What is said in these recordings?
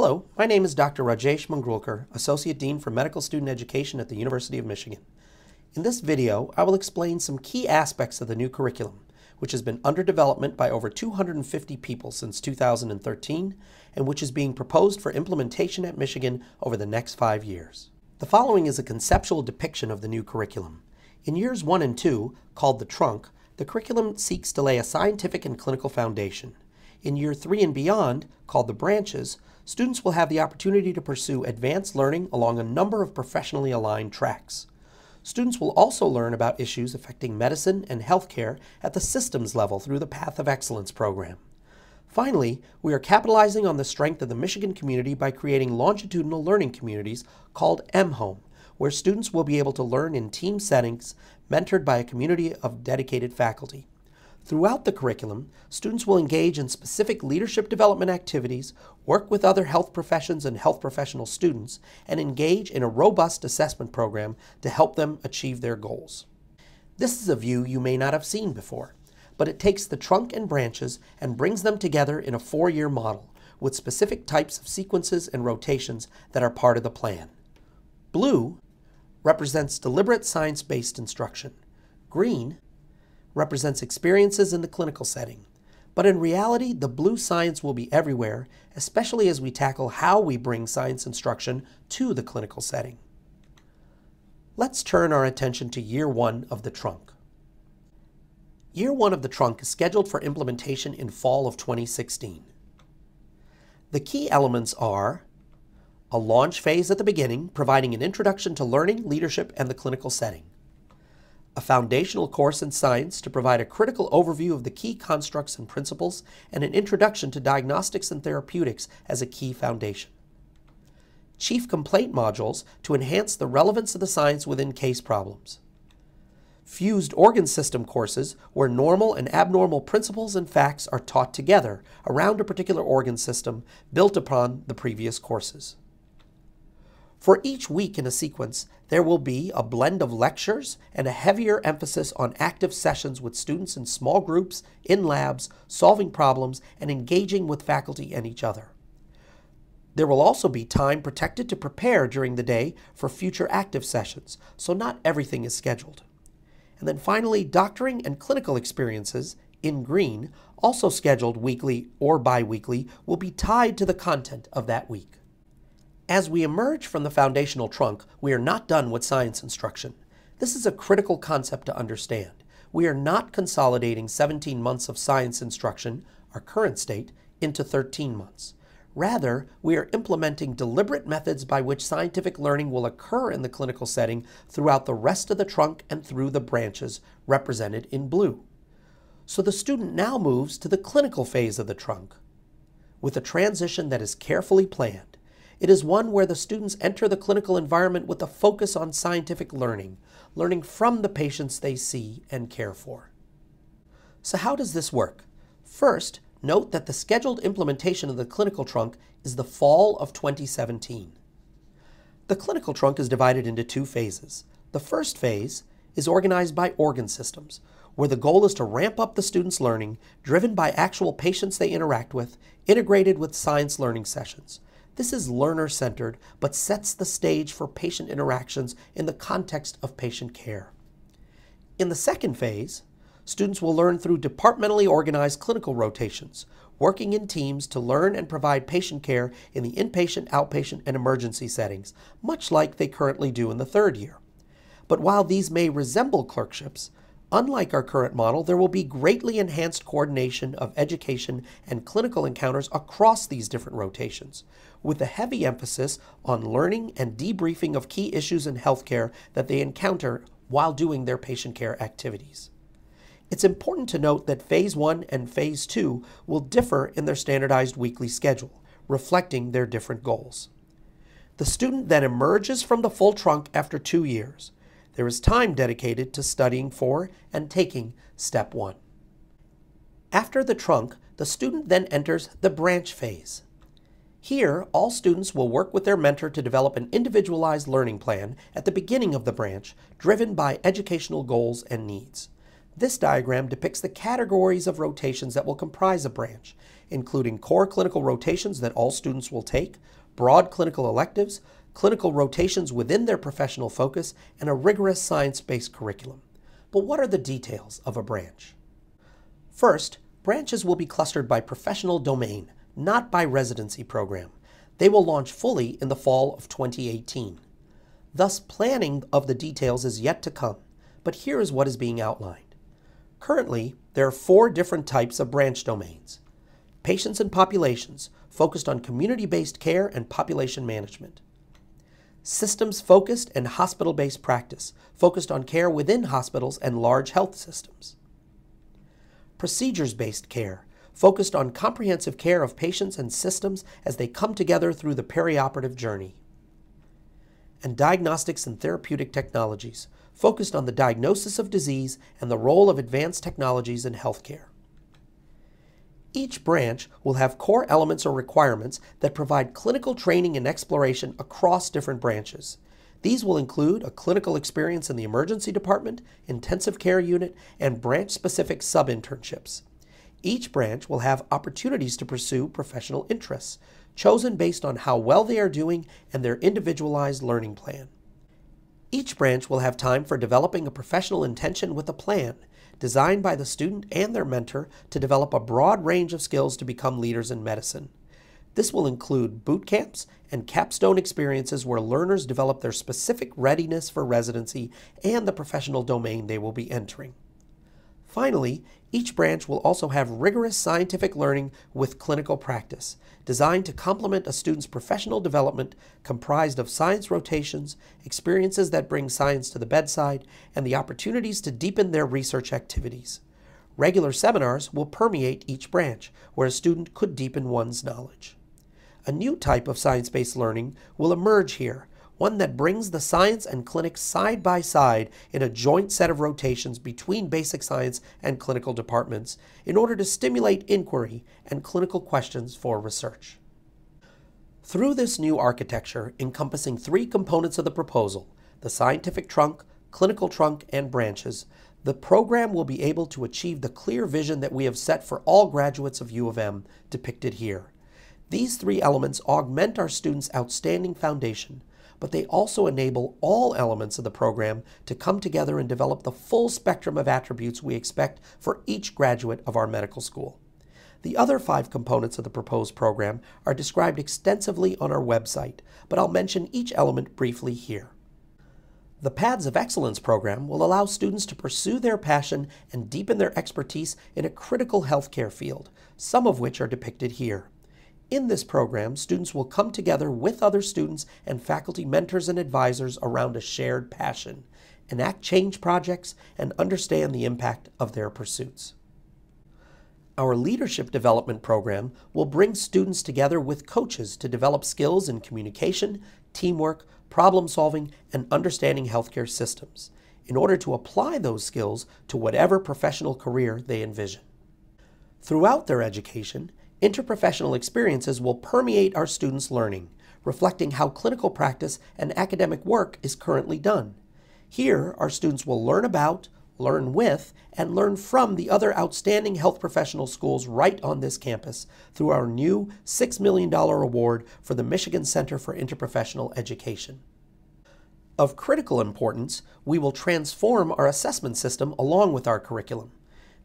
Hello, my name is Dr. Rajesh Mangrulkar, Associate Dean for Medical Student Education at the University of Michigan. In this video, I will explain some key aspects of the new curriculum, which has been under development by over 250 people since 2013, and which is being proposed for implementation at Michigan over the next 5 years. The following is a conceptual depiction of the new curriculum. In years 1 and 2, called the trunk, the curriculum seeks to lay a scientific and clinical foundation. In year 3 and beyond, called the branches, students will have the opportunity to pursue advanced learning along a number of professionally aligned tracks. Students will also learn about issues affecting medicine and healthcare at the systems level through the Path of Excellence program. Finally, we are capitalizing on the strength of the Michigan community by creating longitudinal learning communities called M-Home, where students will be able to learn in team settings mentored by a community of dedicated faculty. Throughout the curriculum, students will engage in specific leadership development activities, work with other health professions and health professional students, and engage in a robust assessment program to help them achieve their goals. This is a view you may not have seen before, but it takes the trunk and branches and brings them together in a 4-year model with specific types of sequences and rotations that are part of the plan. Blue represents deliberate science-based instruction. Green represents experiences in the clinical setting. But in reality, the blue science will be everywhere, especially as we tackle how we bring science instruction to the clinical setting. Let's turn our attention to year 1 of the trunk. Year 1 of the trunk is scheduled for implementation in fall of 2016. The key elements are a launch phase at the beginning, providing an introduction to learning, leadership, and the clinical setting. A foundational course in science to provide a critical overview of the key constructs and principles, and an introduction to diagnostics and therapeutics as a key foundation. Chief complaint modules to enhance the relevance of the science within case problems. Fused organ system courses where normal and abnormal principles and facts are taught together around a particular organ system built upon the previous courses. For each week in a sequence, there will be a blend of lectures and a heavier emphasis on active sessions with students in small groups, in labs, solving problems, and engaging with faculty and each other. There will also be time protected to prepare during the day for future active sessions, so not everything is scheduled. And then finally, doctoring and clinical experiences, in green, also scheduled weekly or bi-weekly, will be tied to the content of that week. As we emerge from the foundational trunk, we are not done with science instruction. This is a critical concept to understand. We are not consolidating 17 months of science instruction, our current state, into 13 months. Rather, we are implementing deliberate methods by which scientific learning will occur in the clinical setting throughout the rest of the trunk and through the branches, represented in blue. So the student now moves to the clinical phase of the trunk, with a transition that is carefully planned. It is one where the students enter the clinical environment with a focus on scientific learning, learning from the patients they see and care for. So how does this work? First, note that the scheduled implementation of the clinical trunk is the fall of 2017. The clinical trunk is divided into 2 phases. The first phase is organized by organ systems, where the goal is to ramp up the students' learning, driven by actual patients they interact with, integrated with science learning sessions. This is learner-centered, but sets the stage for patient interactions in the context of patient care. In the second phase, students will learn through departmentally organized clinical rotations, working in teams to learn and provide patient care in the inpatient, outpatient, and emergency settings, much like they currently do in the 3rd year. But while these may resemble clerkships, unlike our current model, there will be greatly enhanced coordination of education and clinical encounters across these different rotations, with a heavy emphasis on learning and debriefing of key issues in healthcare that they encounter while doing their patient care activities. It's important to note that Phase 1 and Phase 2 will differ in their standardized weekly schedule, reflecting their different goals. The student then emerges from the full trunk after 2 years. There is time dedicated to studying for and taking Step 1. After the trunk, the student then enters the branch phase. Here, all students will work with their mentor to develop an individualized learning plan at the beginning of the branch, driven by educational goals and needs. This diagram depicts the categories of rotations that will comprise a branch, including core clinical rotations that all students will take, broad clinical electives, clinical rotations within their professional focus, and a rigorous science-based curriculum. But what are the details of a branch? First, branches will be clustered by professional domain, not by residency program. They will launch fully in the fall of 2018. Thus, planning of the details is yet to come, but here is what is being outlined. Currently, there are 4 different types of branch domains. Patients and populations, focused on community-based care and population management. Systems-focused and hospital-based practice, focused on care within hospitals and large health systems. Procedures-based care, focused on comprehensive care of patients and systems as they come together through the perioperative journey. And diagnostics and therapeutic technologies, focused on the diagnosis of disease and the role of advanced technologies in healthcare. Each branch will have core elements or requirements that provide clinical training and exploration across different branches. These will include a clinical experience in the emergency department, intensive care unit, and branch-specific sub-internships. Each branch will have opportunities to pursue professional interests, chosen based on how well they are doing and their individualized learning plan. Each branch will have time for developing a professional intention with a plan, designed by the student and their mentor to develop a broad range of skills to become leaders in medicine. This will include boot camps and capstone experiences where learners develop their specific readiness for residency and the professional domain they will be entering. Finally, each branch will also have rigorous scientific learning with clinical practice, designed to complement a student's professional development comprised of science rotations, experiences that bring science to the bedside, and the opportunities to deepen their research activities. Regular seminars will permeate each branch, where a student could deepen one's knowledge. A new type of science-based learning will emerge here, one that brings the science and clinics side by side in a joint set of rotations between basic science and clinical departments in order to stimulate inquiry and clinical questions for research. Through this new architecture encompassing 3 components of the proposal, the scientific trunk, clinical trunk, and branches, the program will be able to achieve the clear vision that we have set for all graduates of U of M depicted here. These 3 elements augment our students' outstanding foundation, but they also enable all elements of the program to come together and develop the full spectrum of attributes we expect for each graduate of our medical school. The other 5 components of the proposed program are described extensively on our website, but I'll mention each element briefly here. The Paths of Excellence program will allow students to pursue their passion and deepen their expertise in a critical healthcare field, some of which are depicted here. In this program, students will come together with other students and faculty mentors and advisors around a shared passion, enact change projects, and understand the impact of their pursuits. Our Leadership Development program will bring students together with coaches to develop skills in communication, teamwork, problem solving, and understanding healthcare systems, in order to apply those skills to whatever professional career they envision. Throughout their education, interprofessional experiences will permeate our students' learning, reflecting how clinical practice and academic work is currently done. Here, our students will learn about, learn with, and learn from the other outstanding health professional schools right on this campus through our new $6 million award for the Michigan Center for Interprofessional Education. Of critical importance, we will transform our assessment system along with our curriculum.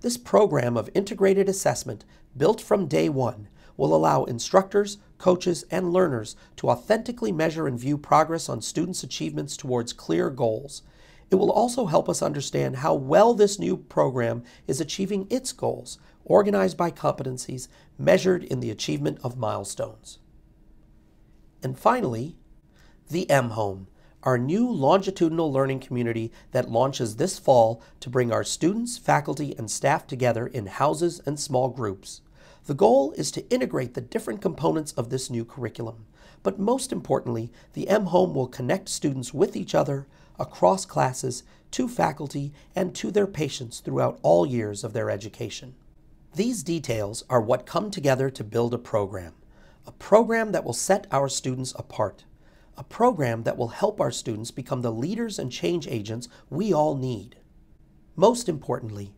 This program of integrated assessment, built from day one, will allow instructors, coaches, and learners to authentically measure and view progress on students' achievements towards clear goals. It will also help us understand how well this new program is achieving its goals, organized by competencies, measured in the achievement of milestones. And finally, the M-Home, our new longitudinal learning community that launches this fall to bring our students, faculty, and staff together in houses and small groups. The goal is to integrate the different components of this new curriculum, but most importantly, the M-Home will connect students with each other, across classes, to faculty, and to their patients throughout all years of their education. These details are what come together to build a program that will set our students apart. A program that will help our students become the leaders and change agents we all need. Most importantly,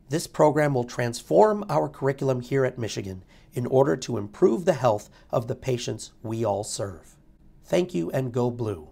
This program will transform our curriculum here at Michigan in order to improve the health of the patients we all serve. Thank you, and go Blue.